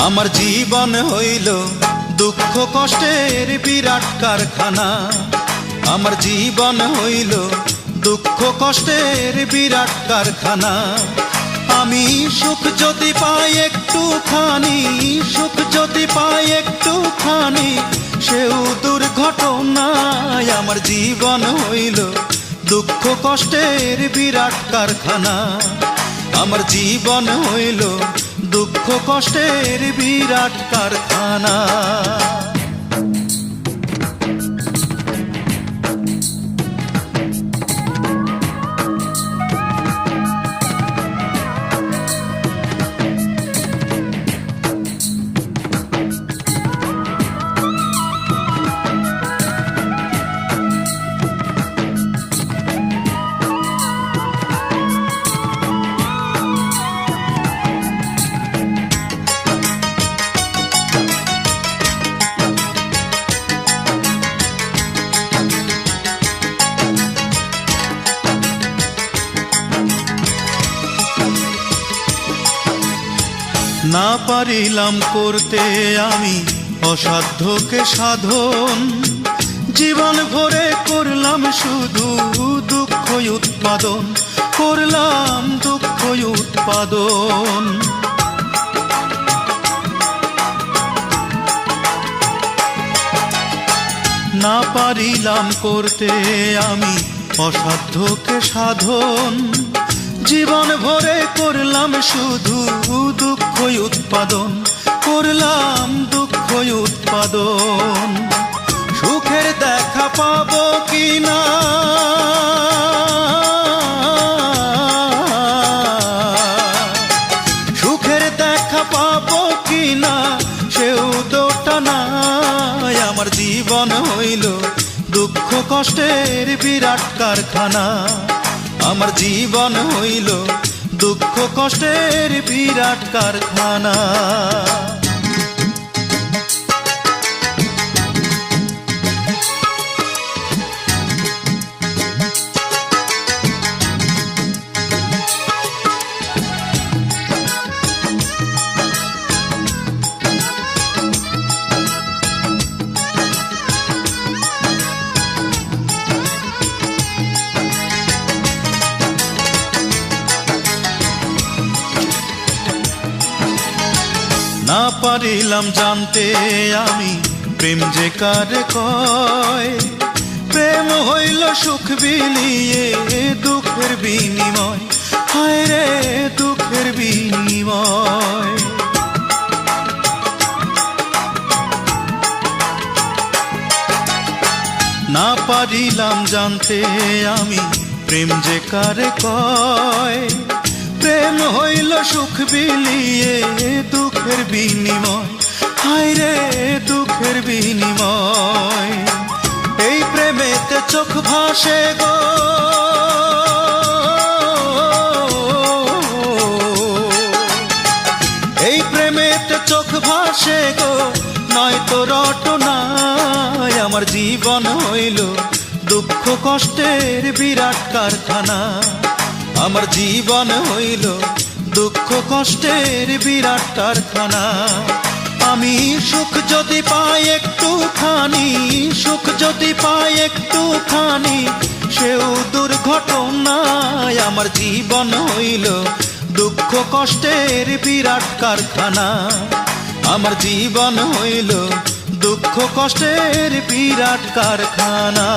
আমার জীবন হইল দুঃখ কষ্টের বিরাট কারখানা। আমার জীবন হইল দুঃখ কষ্টের বিরাট কারখানা। আমি সুখ যদি পাই একটুখানি, সুখ যদি পাই একটুখানি, সেও দুর্ঘটনায়। আমার জীবন হইল দুঃখ কষ্টের বিরাট কারখানা। আমার জীবন হইল দুঃখ কষ্টের বিরাট কারখানা। না পারিলাম করতে আমি অসাধ্যকে সাধন, জীবন ভরে করলাম শুধু দুঃখ উৎপাদন, করলাম দুঃখ উৎপাদন। না পারিলাম করতে আমি অসাধ্যকে সাধন, জীবন ভরে করলাম শুধু দুঃখ উৎপাদন, করলাম দুঃখ উৎপাদন। সুখের দেখা পাবো কিনা, সুখের দেখা পাবো কিনা, সেও দোটা নাই। আমার জীবন হইল দুঃখ কষ্টের বিরাট কারখানা। আমার জীবন হইল দুঃখ কষ্টের বিরাট কারখানা। না পারিলাম জানতে আমি প্রেম যে কারে কয়, প্রেম হইল সুখ বিলিয়ে দুঃখের বিনিময়, হায় রে দুঃখের বিনিময়। না পারিলাম জানতে আমি প্রেম যে কারে কয়, প্রেম হইল সুখ বিলিয়ে দুঃখের বিনিময়, হায় রে দুঃখের বিনিময়। এই প্রেমেতে চোখ ভাসে গো, এই প্রেমেতে চোখ ভাসে গো, নয়তো রটনায়। আমার জীবন হইল দুঃখ কষ্টের বিরাট কারখানা। আমার জীবন হইল দুঃখ কষ্টের বিরাট কারখানা। আমি সুখ যদি পাই একটুখানি, সুখ যদি পাই একটুখানি, সেও দুর্ঘটনায়। আমার জীবন হইল দুঃখ কষ্টের বিরাট কারখানা। আমার জীবন হইল দুঃখ কষ্টের বিরাট কারখানা।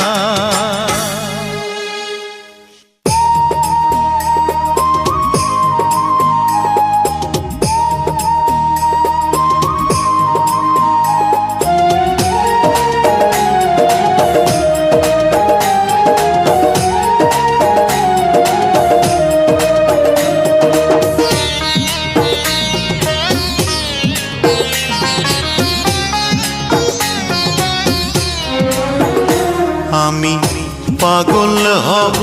আমি পাগল হব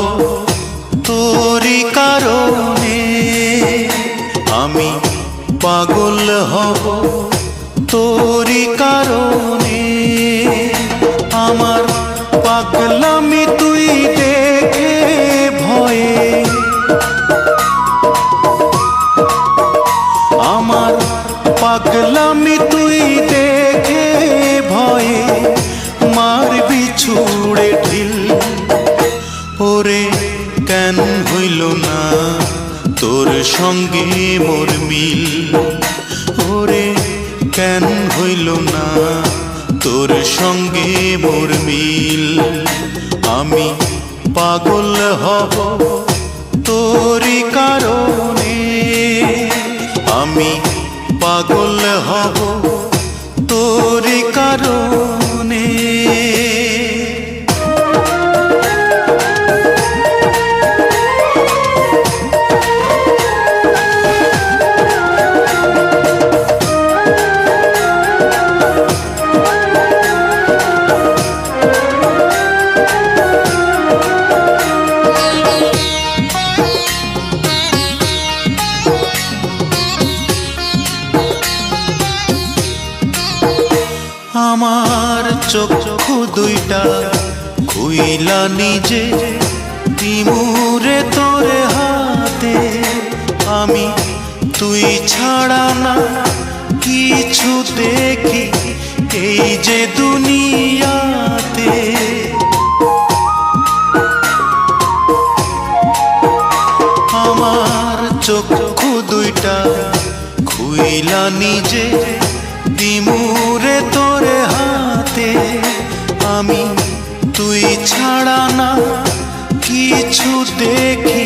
তোরি কারণে, আমি পাগল হব তোরি কারণে। আমার পাগলামি তুই দেখে ভয়ে, আমার পাগলামি হইল না তোর সঙ্গে মোর মিল, ওরে কেন হইল না তোর সঙ্গে মোর মিল। আমি পাগল হব তোরই কারণে, আমি পাগল হব তোরই কারণে। আমার চক্ষু দুইটা খুইলা নিজে দিমুরে তোরে হাতে, আমি তুই ছাড়া না কিছু দেখি এই যে দুনিয়াতে। আমার চক্ষু দুইটা খুইলা নিজে দিমুরে তোরে হাতে, আমি তুই ছাড়া না কিছু দেখি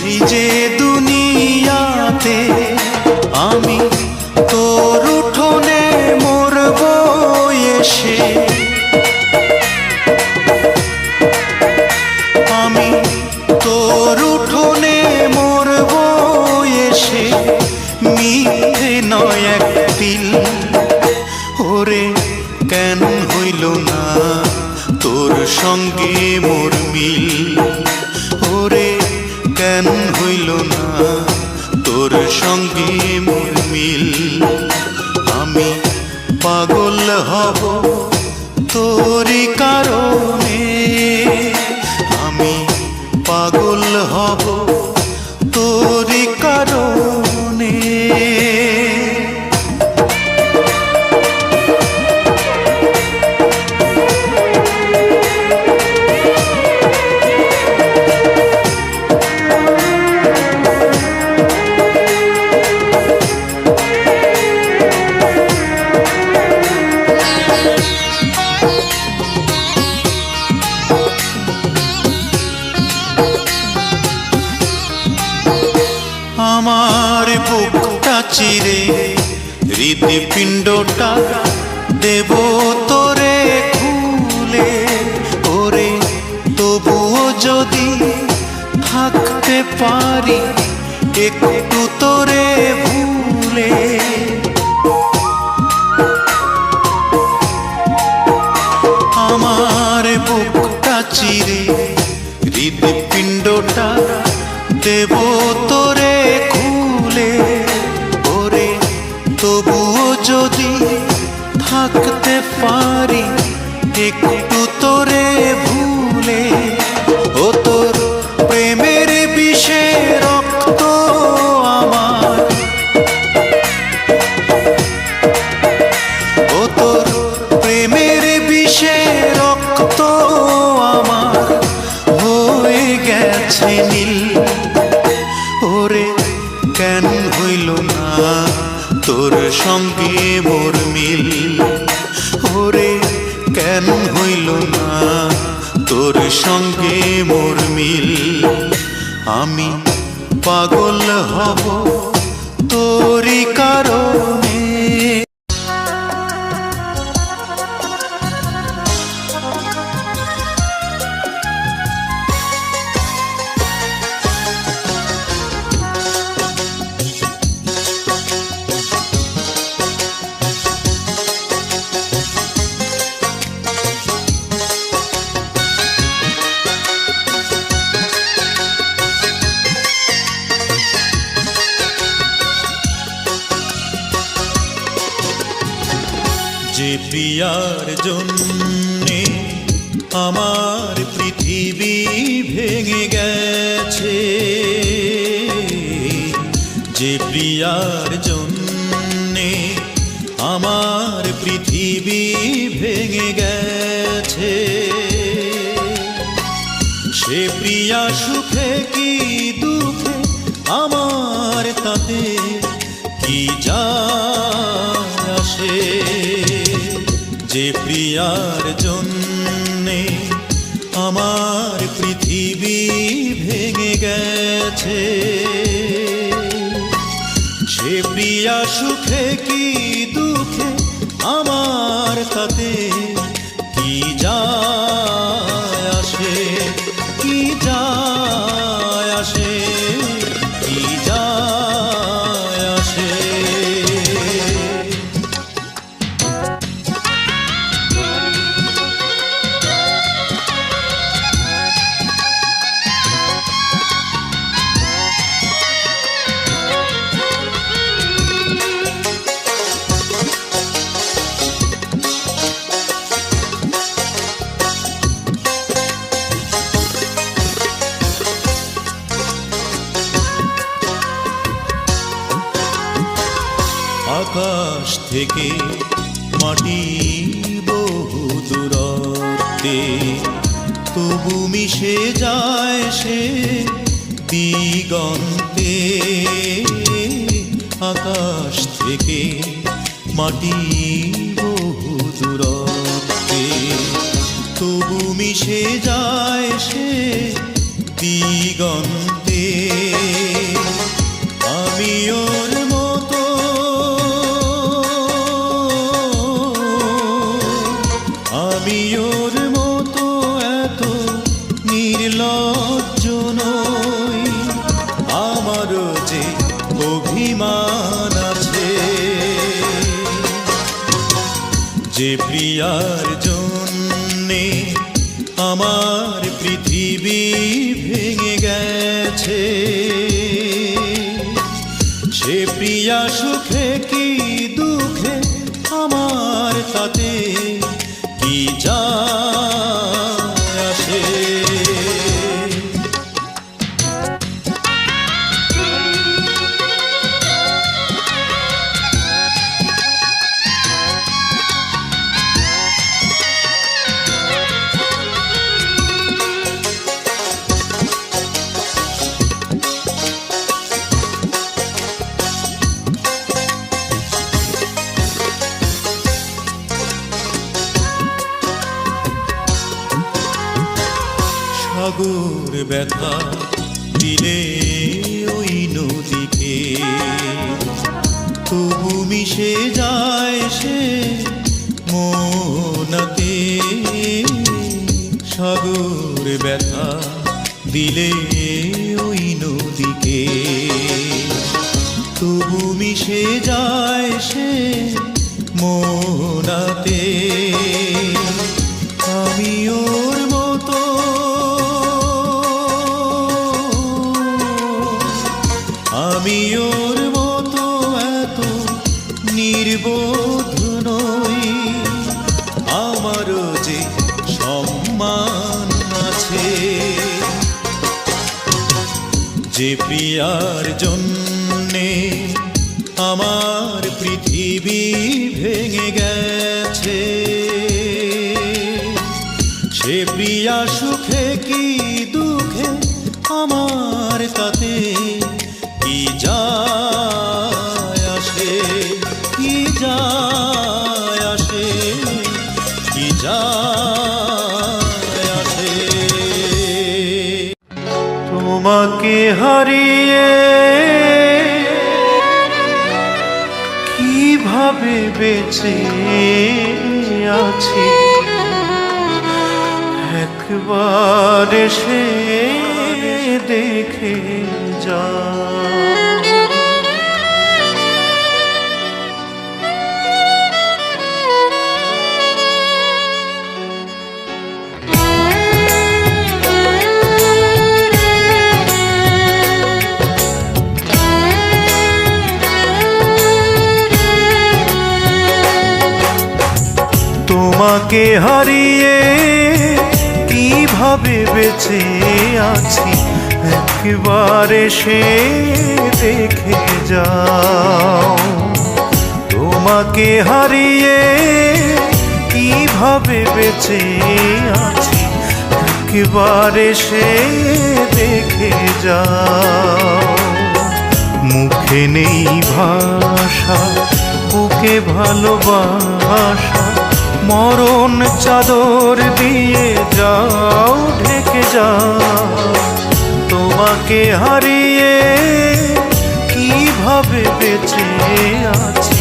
এই যে দুনিয়াতে। আমি তোর উঠোনে মরব এসে, আমি তোর উঠোনে মরব এসে, মিথ্যে নয় এক দিল। ওরে কেন হইল না তোর সঙ্গে মোর মিল, ওরে কেন হইল না তোর সঙ্গে মোর মিল। আমি পাগল হব তোরই কারণে, আমি পাগল হব তোরই কারণে। আমার বুকটা চিরে হৃদপিণ্ডটা দেব তোরে খুলে, ওরে তবুও যদি থাকতে পারি একটু তোরে ভুলে। আমার বুকটা চিরে হৃদপিণ্ডটা দেব তোরে খুলে, ওরে তবুও যদি থাকতে পারি একটু তোরে ভুলে। ও তোর প্রেমের বিষে রক্ত আমার, ও তোর প্রেমের বিষে রক্ত আমার হয়ে গেছে নীল। ওরে কেন হইল না তোর সঙ্গে মোর মিল, ওরে কেন হইল না তোর সঙ্গে মোর মিল। আমি পাগল হব তোরই কারণে। যে প্রিয়ার জন্যে আমার পৃথিবী ভেঙে গেছে, যে প্রিয়ার জন্যে আমার পৃথিবী ভেঙে গেছে, সে প্রিয়া সুখে কি দুঃখে আমার তাতে কি যায় আসে। যে প্রিয়ার জন্যে আমার পৃথিবী ভেঙে গেছে, সে প্রিয়া সুখে কি দুঃখে আমার তাতে কি যায় আসে, কি যায় আসে, কি যায় আসে। আকাশ থেকে মাটি বহু দূরত্বে তবু মিশে যায় সে দিগন্তে। আকাশ থেকে মাটি বহু দূরত্বে তবু মিশে যায় সে দিগন্তে। আমি ওর মতো, আমি ওর মতো এত নির্লজ্জ নই, আমারও যে অভিমান আছে। যে প্রিয়ার জন্যে আমার পৃথিবী ভেঙে গেছে, সে প্রিয়া সুখে কি দুঃখে আমার তাতে কি যায় আসে। সাগর ব্যথা দিলে ওই নদীকে তবু মিশে যায় সে মনাতে। সাগর ব্যথা দিলে ওই নদীকে তবু মিশে যায় সে মনাতে। আমি ওর মতো, আমি ওর মতো এত নির্বোধ নই, আমারও যে সম্মান আছে। যে প্রিয়ার জন্যে আমার পৃথিবী ভেঙে গেছে, সে প্রিয়া সুখে কি দুঃখে আমার তাতে কি যায় আসে, কি যায় আসে, কি যায় আসে। তোমাকে হারিয়ে কিভাবে বেঁচে আছি, একবার এসে দেখে যা। তোমাকে হারিয়ে কিভাবে বেঁচে আছি, একবার এসে দেখে যাও। তোমাকে হারিয়ে কিভাবে বেঁচে আছি, একবার এসে দেখে যাও। মুখে নেই ভাষা, বুকে ভালোবাসা, মরণ চাদর দিয়ে যাও, ঢেকে যাও। তোমাকে হারিয়ে কিভাবে বেঁচে আছি,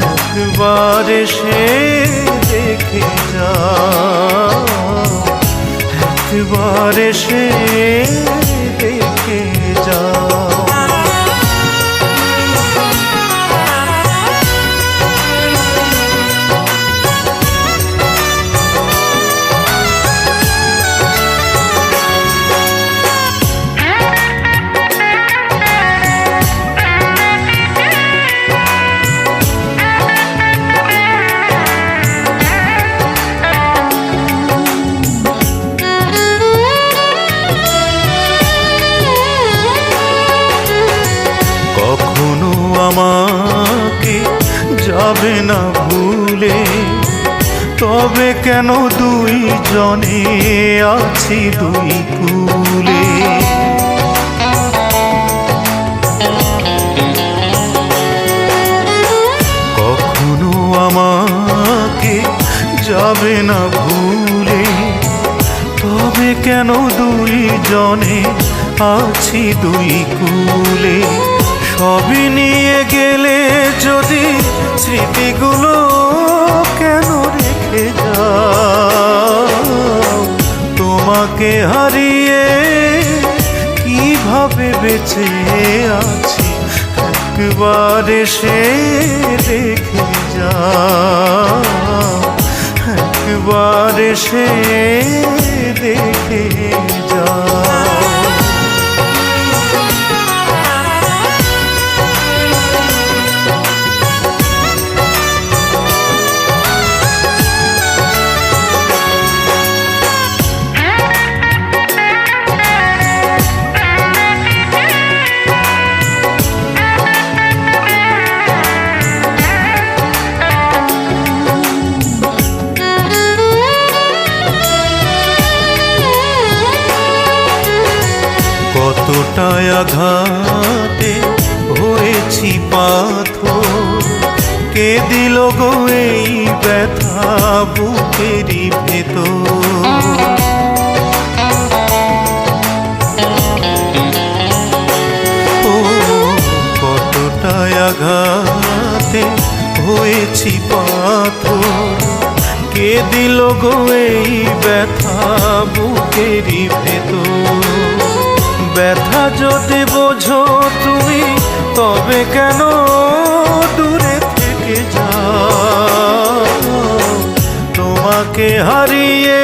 একবার এসে দেখে যাও, একবার এসে দেখে যাও। আমাকে যাবে না ভুলে, তবে কেন দুই জনে আছি দুই কুলে। কখনো আমাকে যাবে না ভুলে, তবে কেন দুই জনে আছি দুই কুলে। সবই নিয়ে গেলে যদি স্মৃতিগুলো কেন রেখে যাও। তোমাকে হারিয়ে কিভাবে বেঁচে আছি, একবার এসে দেখে যাও, একবার এসে দেখে যাও। কতটা আঘাতে হয়েছি পাথর, কে দিল গো এই ব্যথা বুকেরই ভেতর। ও কতটা আঘাতে হয়েছি পাথর, কে দিল গো এই ব্যথা বুকেরই ভেতর। ব্যথা যদি বোঝো তুমি, তবে কেন দূরে থেকে যাও। তোমাকে হারিয়ে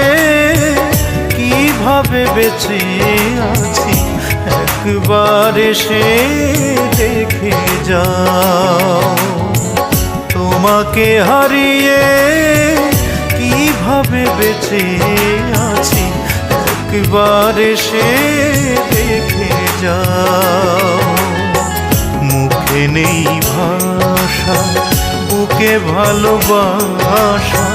কিভাবে বেঁচে আছি, একবার এসে দেখে যাও। তোমাকে হারিয়ে কিভাবে বেঁচে আছি, একবার এসে দেখে যাও। মুখে নেই ভাষা, বুকে ভালোবাসা,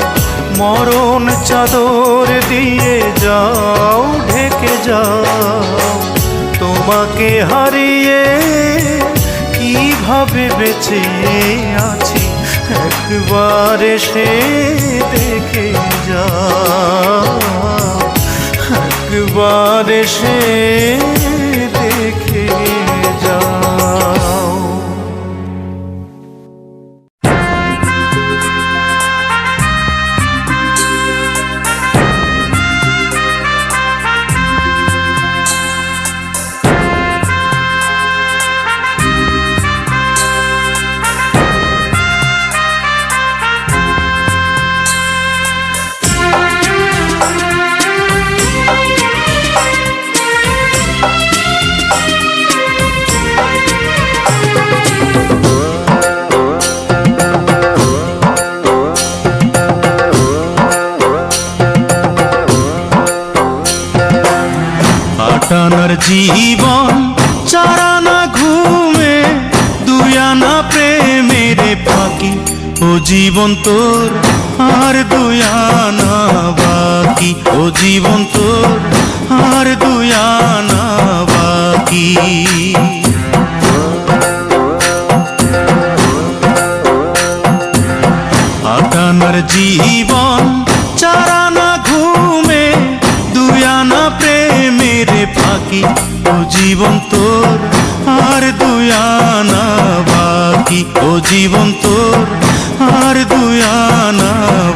মরণ চাদর দিয়ে যাও, ঢেকে যাও। তোমাকে হারিয়ে কিভাবে বেঁচে আছি, একবার এসে দেখে যাও, একবার এসে দেখে যাও। টানার জীবন চারানা ঘুমে, দুয়ানা প্রেমের ফাঁকি, ও জীবন তোর আর দুয়ানা বাকি, ও জীবন তোর আর দুই আনা বাকি। আটানার জীবন চারানা ঘুমে, দুই আনা প্রেমের ফাঁকি। ও জীবন তোর আর দুই আনা বাকি, ও জীবন তোর আর দুই আনা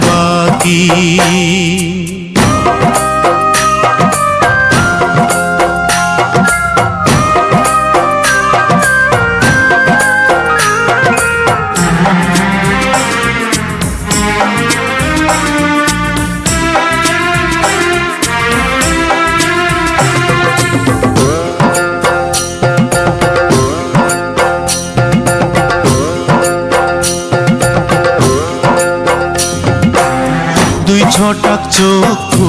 বাকি। দুই ছটাক চক্ষু,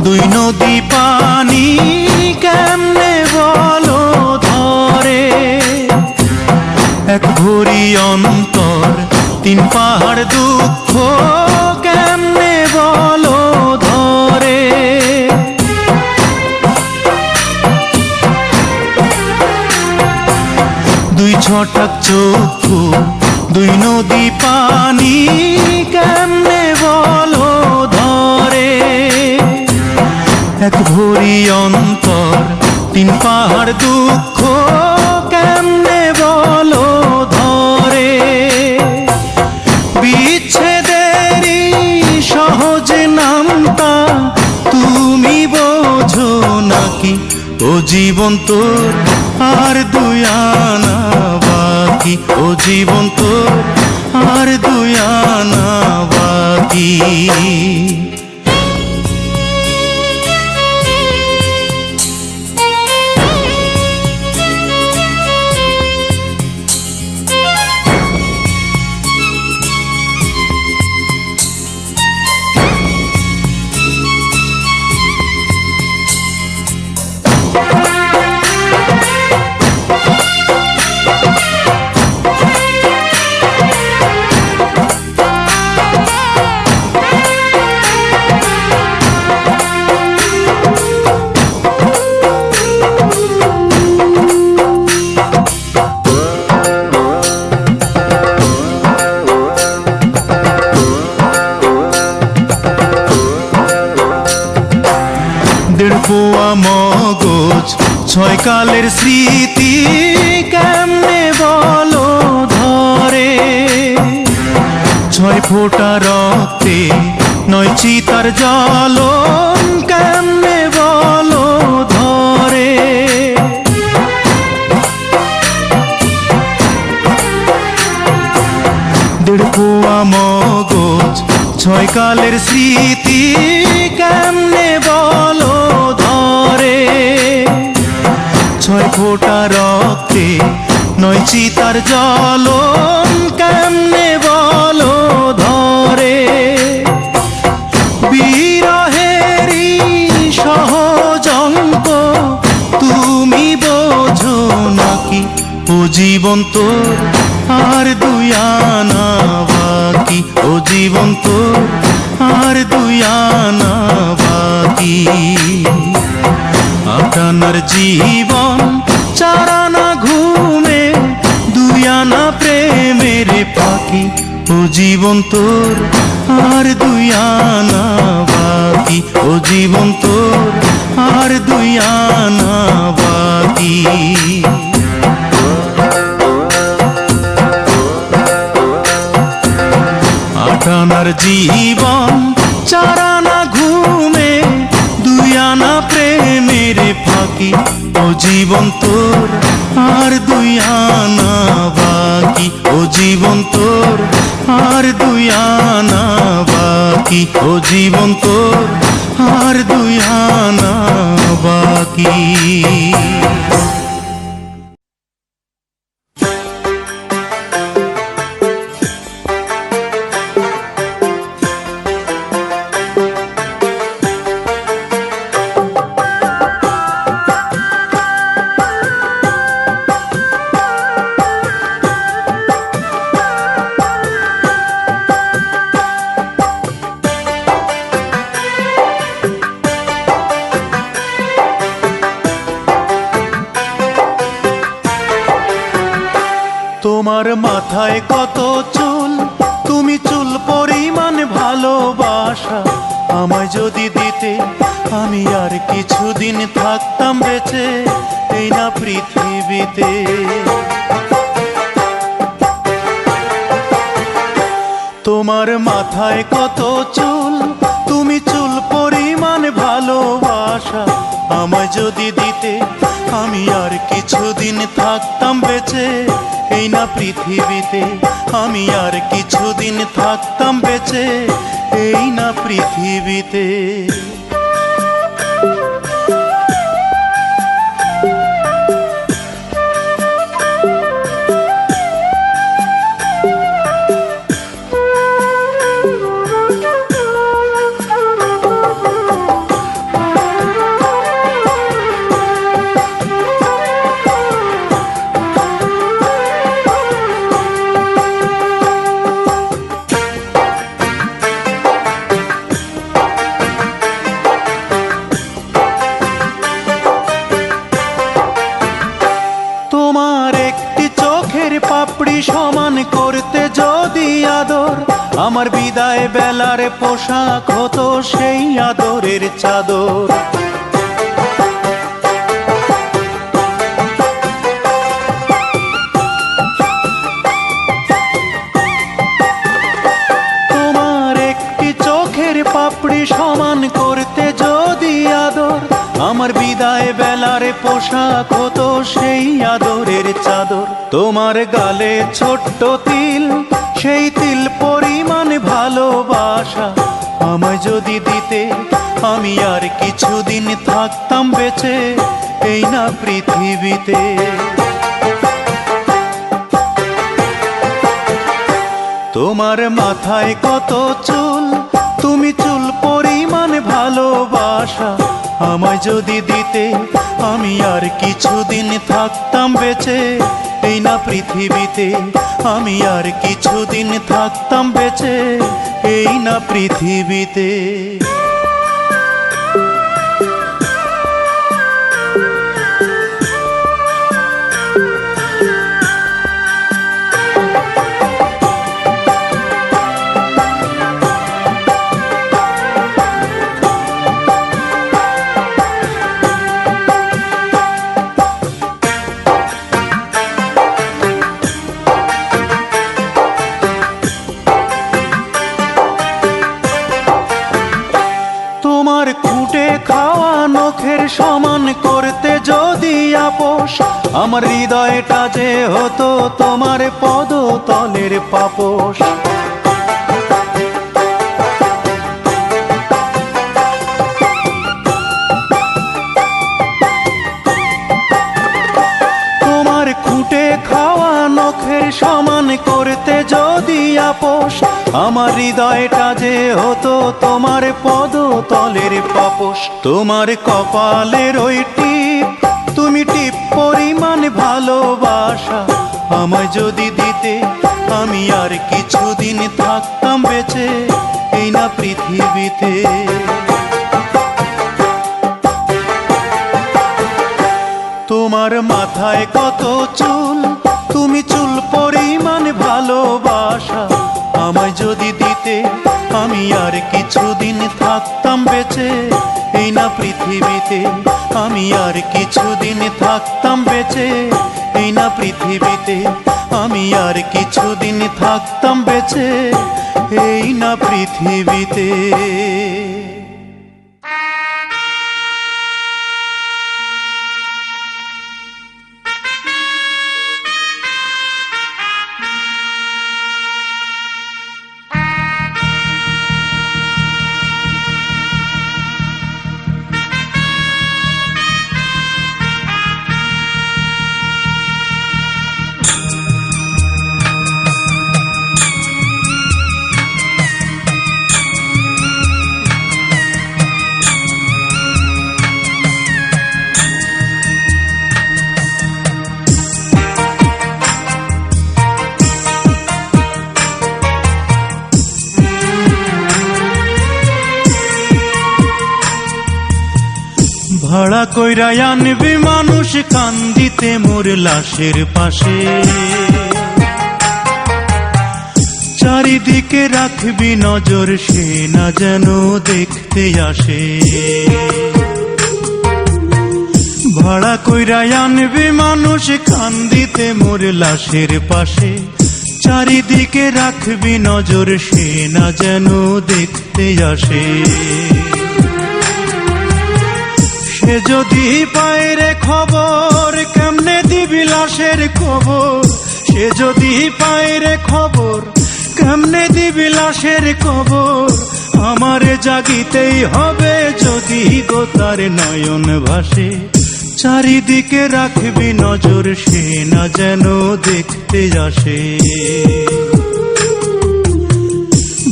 দুই নদী পানি, কেমনে বলো ধরে। এক ভরি অন্তর, তিন পাহাড় দুঃখ, কেমনে বলো ধরে। দুই ছটাক চক্ষু, দুই নদী পানি, কেমনে বলো ধরে। এক ভরি অন্তর, তিন পাহাড় দুঃখ, কেমনে বলো ধরে। বিচ্ছেদেরই সহজ নামটা তুমি বোঝো নাকি। ও জীবন তোর আর দুই আনা বাকি, ও জীবন তোর আর দুই আনা বাকি। দেড় পোয়া মগজ, ছয় কালের স্মৃতি, কেমনে বলো ধরে। ছয় ফোঁটা রক্তে নয় চিতার জ্বলন, কেমনে বলো ধরে। দেড় পোয়া মগজ, ছয় কালের স্মৃতি, কেমনে বলো ধরে। ছয় ফোঁটা রক্তে নয় চিতার জ্বলন, কেমনে বলো ধরে। বিরহেরই সহজ অঙ্ক তুমি বোঝো নাকি। ও জীবন তোর আর দুই আনা বাকি, ও জীবন তোর আর দুই আনা বাকি। আটানার জীবন চারানা ঘুমে, দুই আনা প্রেমের ফাঁকি। ও জীবন তোর আর দুই আনা বাকি, ও জীবন তোর আর দুই আনা বাকি। আটানার জীবন চারানা ঘুমে, দুই আনা প্রেমের ফাঁকি। ও জীবন তোর আর দুই আনা বাকি, ও জীবন তোর আর দুই আনা বাকি, ও জীবন তোর আর দুই আনা বাকি। চুল, তুমি চুল পরিমাণ ভালোবাসা আমায় যদি দিতে, আমি আর কিছুদিন থাকতাম বেঁচে এই না পৃথিবীতে। তোমার মাথায় কত চুল, তুমি চুল পরিমাণ ভালোবাসা আমায় যদি দিতে, আমি আর কিছুদিন থাকতাম বেঁচে এই না পৃথিবীতে। আমি আর কিছুদিন থাকতাম বেঁচে এই না পৃথিবীতে। তোমার একটি চোখের পাপড়ি সমান করতে যদি আদর, আমার বিদায় বেলার পোশাক হতো সেই আদরের চাদর। তোমার একটি চোখের পাপড়ি সমান করতে যদি আদর, আমার বিদায় বেলার পোশাক হতো সেই আদরের চাদর। তোমার গালে ছোট্ট তিল, সেই তিল পরিমাণ ভালোবাসা আমায় যদি দিতে, আমি আর কিছুদিন থাকতাম বেঁচে এই না পৃথিবীতে। তোমার মাথায় কত চুল, তুমি চুল পরিমাণ ভালোবাসা আমায় যদি দিতে, আমি আর কিছুদিন থাকতাম বেঁচে এই না পৃথিবীতে। আমি আর কিছুদিন থাকতাম বেঁচে এই না পৃথিবীতে। তোমার খুঁটে খাওয়া নখের সমান করতে যদি আপোষ, আমার হৃদয়টা যে হতো তোমার পদতলের পাপোশ। তোমার খুঁটে খাওয়া নখের সমান করতে যদি আপোষ, আমার হৃদয়টা যে হতো তোমার পদতলের পাপোশ। তোমার কপালের ওই টিপ, তুমি টিপ পরিমাণ ভালোবাসা আমায় যদি দিতে, আমি আর কিছুদিন থাকতাম বেঁচে এই না পৃথিবীতে। তোমার মাথায় কত চুল, তুমি চুল পরিমাণ ভালোবাসা আমায় যদি দিতে, আমি আর কিছুদিন থাকতাম বেঁচে এই না পৃথিবীতে। আমি আর কিছুদিন থাকতাম বেঁচে এই না পৃথিবীতে। আমি আর কিছুদিন থাকতাম বেঁচে এই না পৃথিবীতে। ভাড়া কইরা আনবি মানুষ কান্দিতে মোর লাশের পাশে, চারিদিকে রাখবি নজর, সে না যেন দেখতে আসে। ভাড়া কইরা আনবি মানুষ কান্দিতে মোর লাশের পাশে, চারিদিকে রাখবি নজর, সে না যেন দেখতে আসে। সে যদি পায় রে খবর, কেমনে দিবি লাশের খবর। সে যদি পায় রে খবর, কেমনে দিবি লাশের খবর। আমারে জাগিতেই হবে যদি গো তার নয়ন ভাসে, চারিদিকে রাখবি নজর, সে না যেন দেখতে আসে।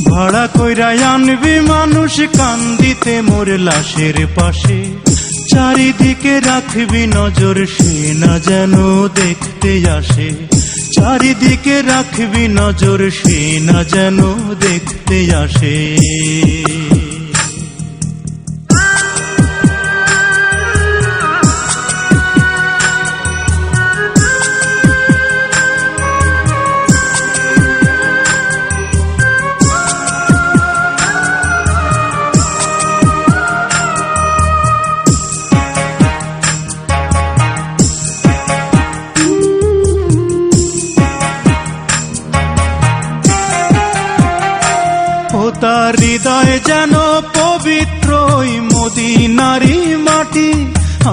ভাড়া কইরা আনবি মানুষ কান্দিতে মোর লাশের পাশে, চারিদিকে রাখবি নজর, সে না যেন দেখতে আসে। চারিদিকে রাখবি নজর, সে না যেন দেখতে আসে। তার হৃদয় যেন পবিত্র ওই মদিনারি মাটি,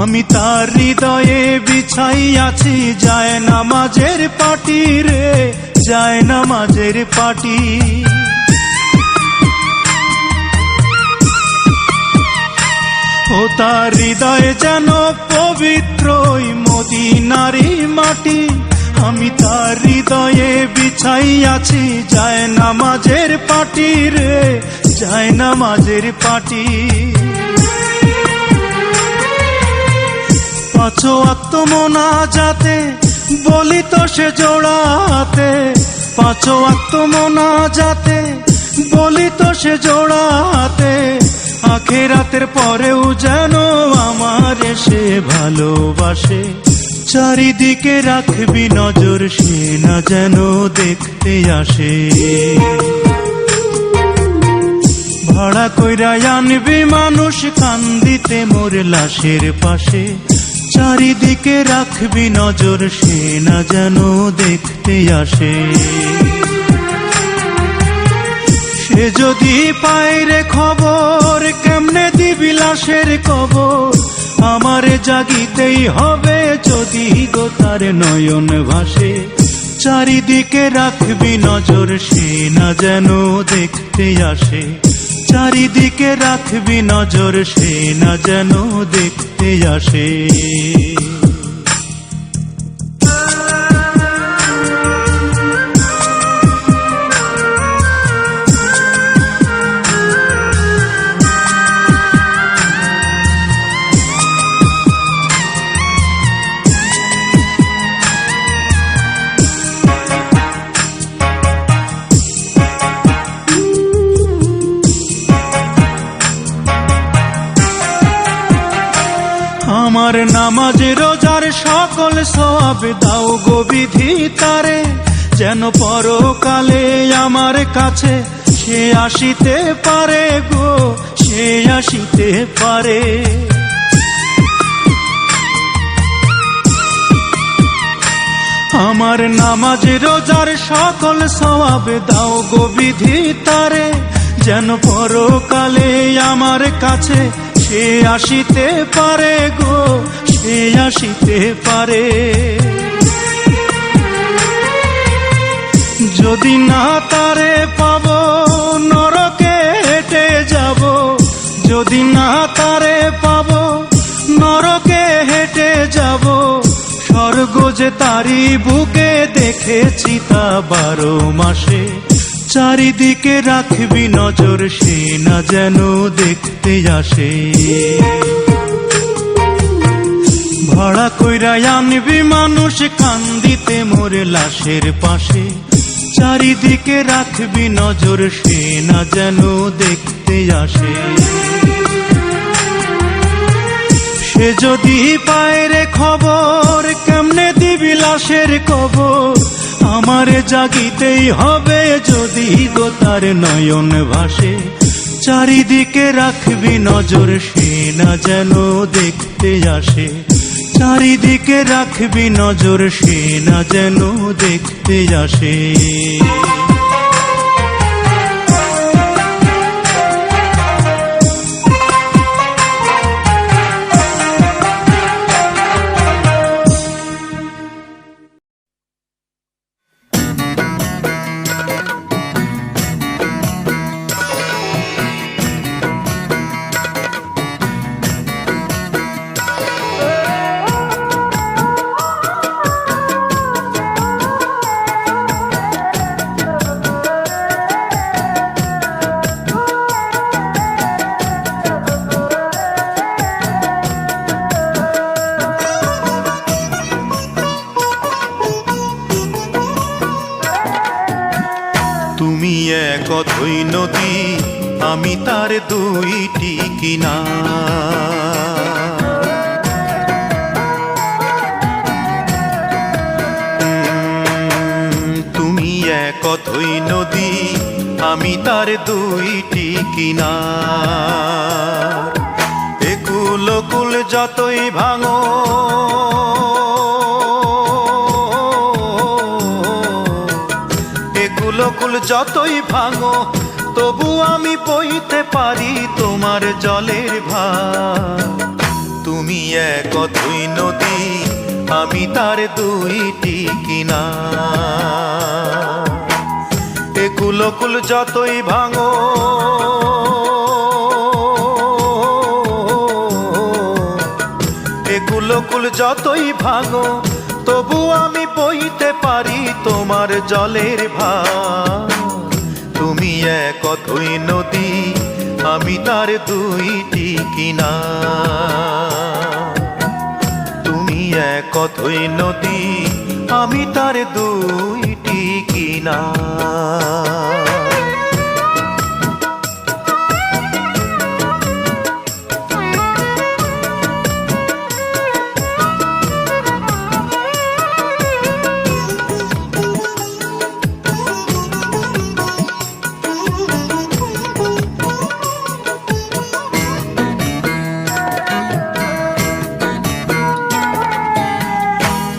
আমি তার হৃদয়ে বিছাই আছি যায় নামাজের পাটি রে, যায় নামাজের পাটি। ও তার হৃদয় যেন পবিত্র ওই মদিনারি মাটি, আমি তার হৃদয়ে বিছাই আছি যায় নামাজের পাটি রে, যায় নামাজের পাটি। পাঁচ ওয়াক্ত মোনাজাতে বলি তো সে জোড়াতে, পাঁচ ওয়াক্ত মোনাজাতে বলি তো সে জোড়াতে। আখিরাতের পরেও যেন আমার সে ভালোবাসে, চারিদিকে রাখবি নজর, সে না যেন দেখতে আসে। ভাড়া কইরা আনবি মানুষ কান্দিতে মোর লাশের পাশে, চারিদিকে রাখবি নজর, সে না যেন দেখতে আসে। সে যদি পায় রে খবর, কেমনে দিবি লাশের কবর। আমারে জাগিতেই হবে যদি গো তার নয়ন ভাসে, চারিদিকে রাখবি নজর, সে না যেন দেখতে আসে। চারিদিকে রাখবি নজর, সে না যেন দেখতে আসে। আমার নামাজ রোজার সকল সওয়াব দাও গো বিধি তারে, যেন পরকালে আমার কাছে সে আসিতে পারে গো, সে আসিতে পারে। আমার নামাজ রোজার সকল সওয়াব দাও গো বিধি তারে, যেন পরকালে আমার কাছে সে আসিতে পারে গো, সে আসিতে পারে। যদি না তারে পাব নরকে হেঁটে যাব, যদি না তারে পাব নরকে হেঁটে যাব। স্বর্গ যে তারি বুকে দেখেছি তা 12 মাসে, চারিদিকে রাখবি নজর, সে না যেন দেখতে আসে। ভাড়া কইরা আনবি মানুষ কান্দিতে মোর লাশের পাশে, চারিদিকে রাখবি নজর, সে না যেন দেখতে আসে। সে যদি পায় রে খবর, কেমনে দিবি লাশের কবর। আমারে জাগিতেই হবে যদি গো তার নয়ন ভাসে। চারিদিকে রাখবি নজর, সে না যেন দেখতে আসে। চারিদিকে রাখবি নজর, সে না যেন দেখতে আসে। তুমি এক অথৈ নদী, আমি তার দুইটি কিনার। তুমি এক অথৈ নদী, আমি তার দুইটি কিনার। একুল কুল যতই ভাঙো, কুল যতই ভাঙো, তবু আমি বইতে পারি তোমার জলের ভার। তুমি এক অথৈ নদী, আমি তার দুইটি কিনার। এ কুল কুল যতই ভাঙো, এ কুল কুল যতই ভাঙো, তবু আমি বইতে পারি তোমার জলের ভার। তুমি এক অথৈ নদী, আমি তার দুইটি কিনার। তুমি এক অথৈ নদী, আমি তার দুইটি কিনার।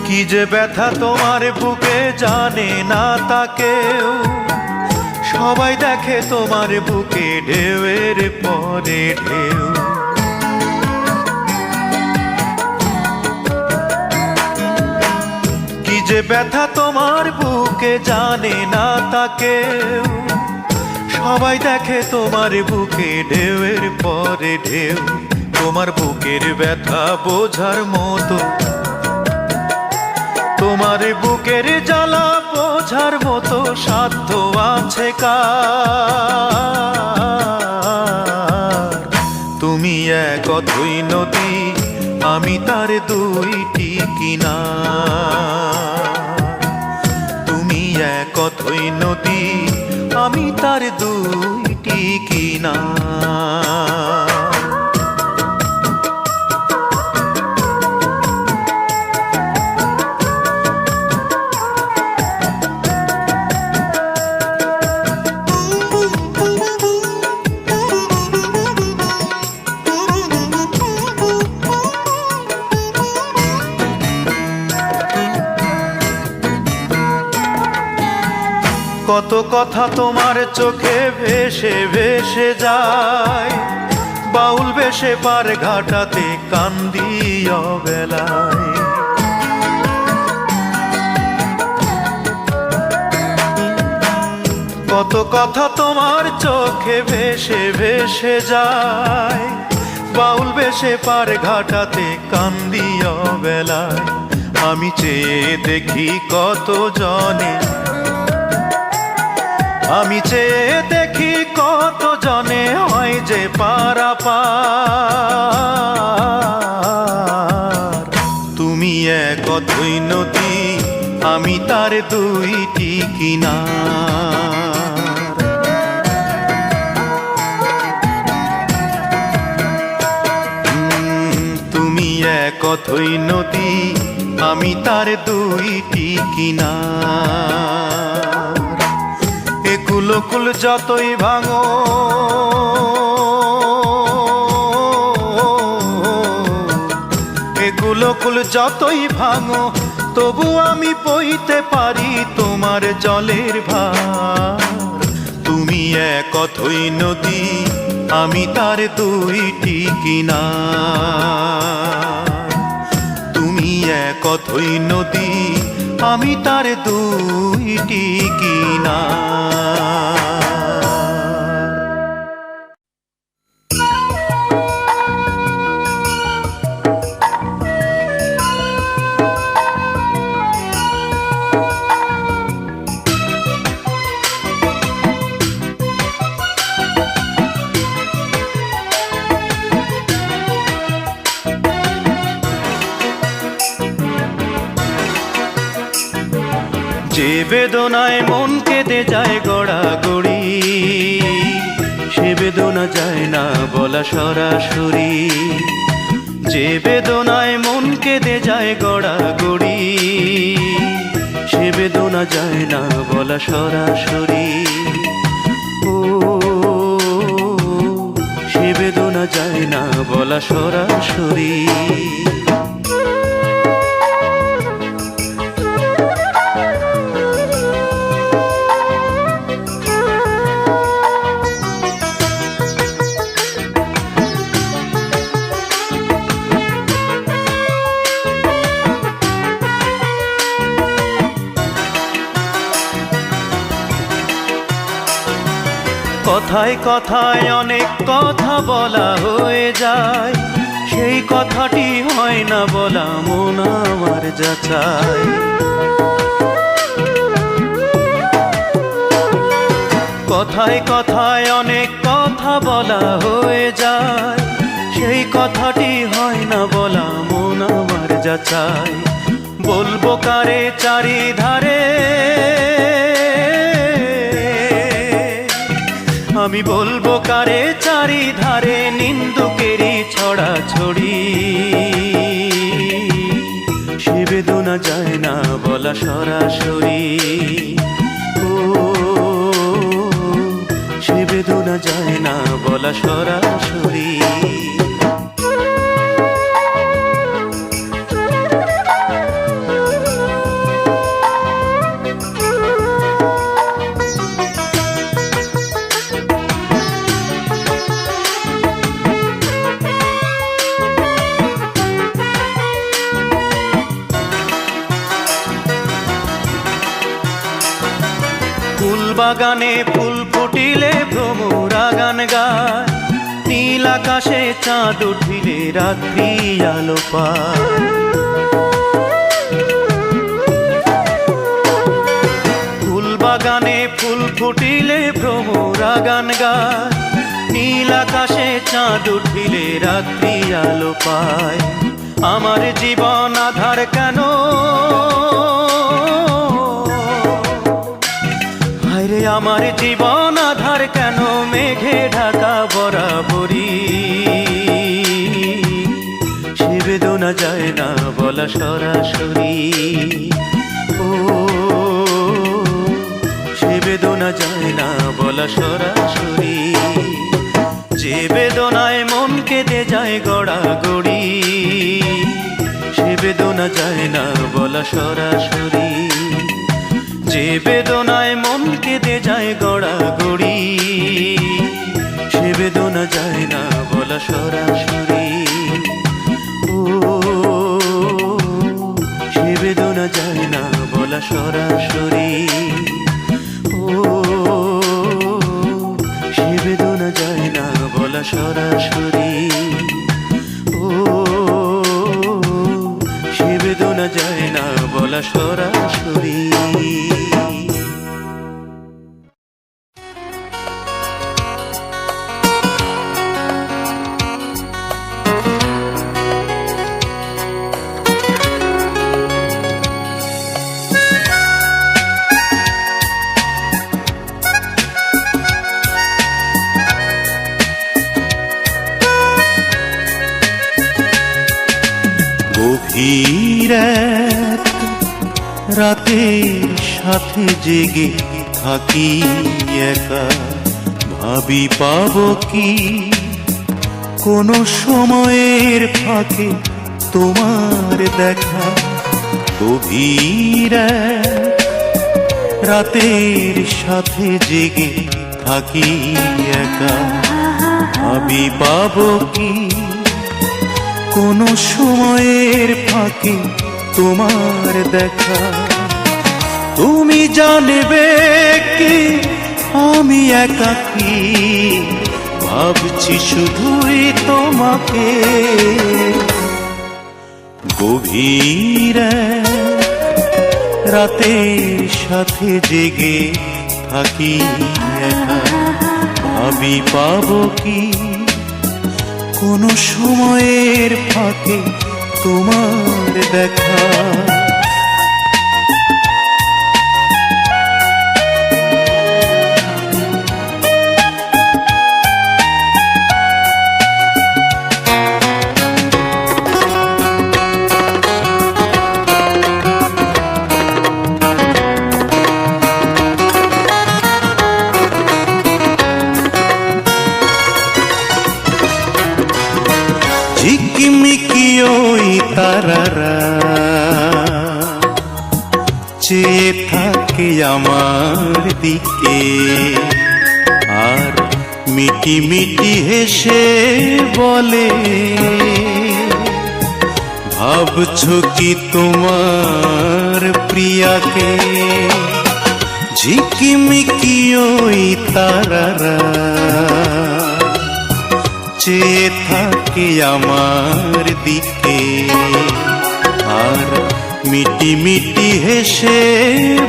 কি যে ব্যথা তোমার বুকে জানে না তা কেউ, সবাই দেখে তোমার বুকে ঢেউয়ের পরে ঢেউ। কি যে ব্যথা তোমার বুকে জানে না তা কেউ, সবাই দেখে তোমার বুকে ঢেউয়ের পরে ঢেউ। তোমার বুকের ব্যথা বোঝার মতো, তোমার বুকের জ্বালা বোঝার মতো সাধ্য আছে কার? তুমি এক অথৈ নদী, আমি তার দুইটি কিনার। তুমি এক অথৈ নদী, আমি তার দুইটি কিনার। কত কথা তোমার চোখে ভেসে ভেসে যায়, বাউল বেশে পার ঘাটাতে কান্দি অবেলায়। কত কথা তোমার চোখে ভেসে ভেসে যায়, বাউল বেশে পার ঘাটাতে কান্দি অবেলায়। আমি চেয়ে দেখি কত জনে, আমি চেয়ে দেখি কত জনে হয় যে পারাপার। তুমি এক অথৈ নদী, আমি তার দুইটি কিনার। তুমি এক অথৈ নদী, আমি তার দুইটি কিনার। এগুলো কুল যতই ভাঙো এগুলো কুল যতই ভাঙো তবু আমি বইতে পারি তোমার জলের ভার। তুমি এক অথই নদী আমি তার দুইটি কিনার। তুমি এক অথই নদী আমি তার দুইটি কিনার। যে বেদনায় মন কেঁদে যায় গড়াগড়ি সে বেদনা যায় না বলা সরাসরি। যে বেদনায় মন কেঁদে যায় গড়াগড়ি সে বেদনা যায় না বলা সরাসরি। ও সে বেদনা যায় না বলা সরাসরি। কথায় কথায় অনেক কথা বলা হয়ে যায় সেই কথাটি হয় না বলা মন আমার যাচাই। কথায় কথায় অনেক কথা বলা হয়ে যায় সেই কথাটি হয় না বলা মন আমার যাচাই। বলবো কারে চারিধারে আমি বলবো কারে চারিধারে নিন্দুকেরই ছড়াছড়ি। সে বেদনা যায় না বলা সরাসরি। ও সে বেদনা যায় না বলা সরাসরি। ফুল বাগানে ফুল ফুটিলে ভ্রমরা গান গায় নীল আকাশে চাঁদ উঠিলে রাত্রি আলো পায়। ফুল বাগানে ফুল ফুটিলে ভ্রমরা গান গায় নীল আকাশে চাঁদ উঠিলে রাত্রি আলো পায়। আমার জীবন আধার কেন রে আমার জীবন আধার কেন মেঘে ঢাকা বরাবরি। সে বেদনা যায় না বলা সরাসরি। ও সে বেদনা যায় না বলা সরাসরি। যে বেদনায় মন কেঁদে যায় গড়াগড়ি সে বেদনা যায় না বলা সরাসরি। যে বেদনায় মন কেঁদে যায় গড়াগড়ি সে বেদনা যায় না বলা সরাসরি। ও সে বেদনা যায় না বলা সরাসরি। ও সে বেদনা যায় না বলা সরাসরি। ও সে বেদনা যায় না বলা সরাসরি। গভীর রাতের সাথে জেগে থাকি একা ভাবি পাবো কি কোনো সময়ের ফাঁকে তোমার দেখা। গভীর এক রাতের সাথে জেগে থাকি একা ভাবি পাবো কি কোনো সময়ের ফাঁকে তোমার দেখা। তুমি জানবে কি আমি একাকী ভাবছি শুধুই তোমাকে। গভীর রাতের সাথে জেগে থাকি একা ভাবি পাবো কি কোনো সময়ের ফাঁকে তোমার দেখা। ঝিকিমিকি ওই তারারা চেয়ে থাকে আমার দিকে আর মিটি মিটি হেসে বলে ভাবছো কি তোমার প্রিয়াকে। ঝিকিমিকি ওই তারারা চেয়ে থাকে আমার দিকে আর মিটি মিটি হেসে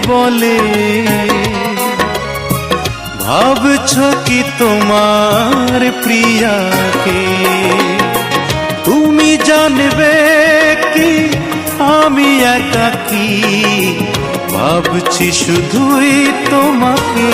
বলে ভাবছো কি তোমার প্রিয়াকে। তুমি জানবে কি আমি একাকী ভাবছি শুধুই তোমাকে।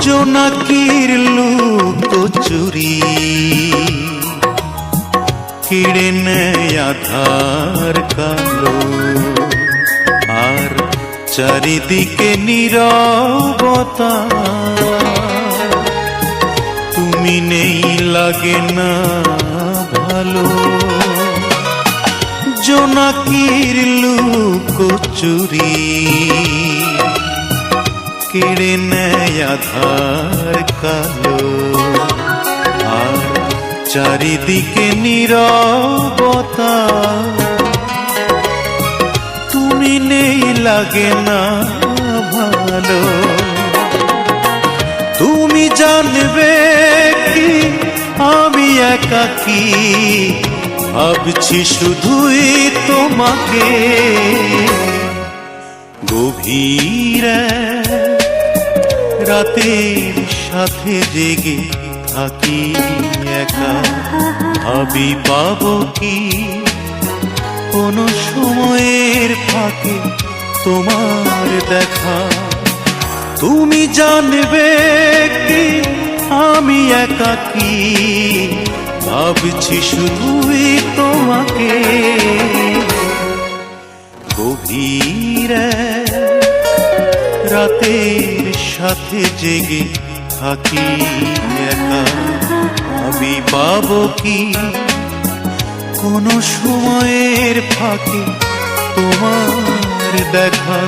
জোনাকির লুকোচুরি কেড়ে নেয় আধার কালো আর চারিদিকে নীরবতা। তুমি নেই লাগে না ভালো। জোনাকির লুকোচুরি কেড়ে নেয় আধার কালো আর চারিদিকে নীরবতা। তুমি নেই লাগে না ভালো। তুমি জানবে কি আমি একাকী ভাবছি শুধুই তোমাকে। গভীর রাতের সাথে জেগে থাকি একা ভাবি পাবো কি কোনো সময়ের ফাঁকে তোমার দেখা। তুমি জানবে কি আমি একাকী ভাবছি শুধুই তোমাকে। গভীর রাতের সাথে জেগে থাকি একা ভাবি পাবো কি কোনো সময়ের ফাঁকে তোমার দেখা।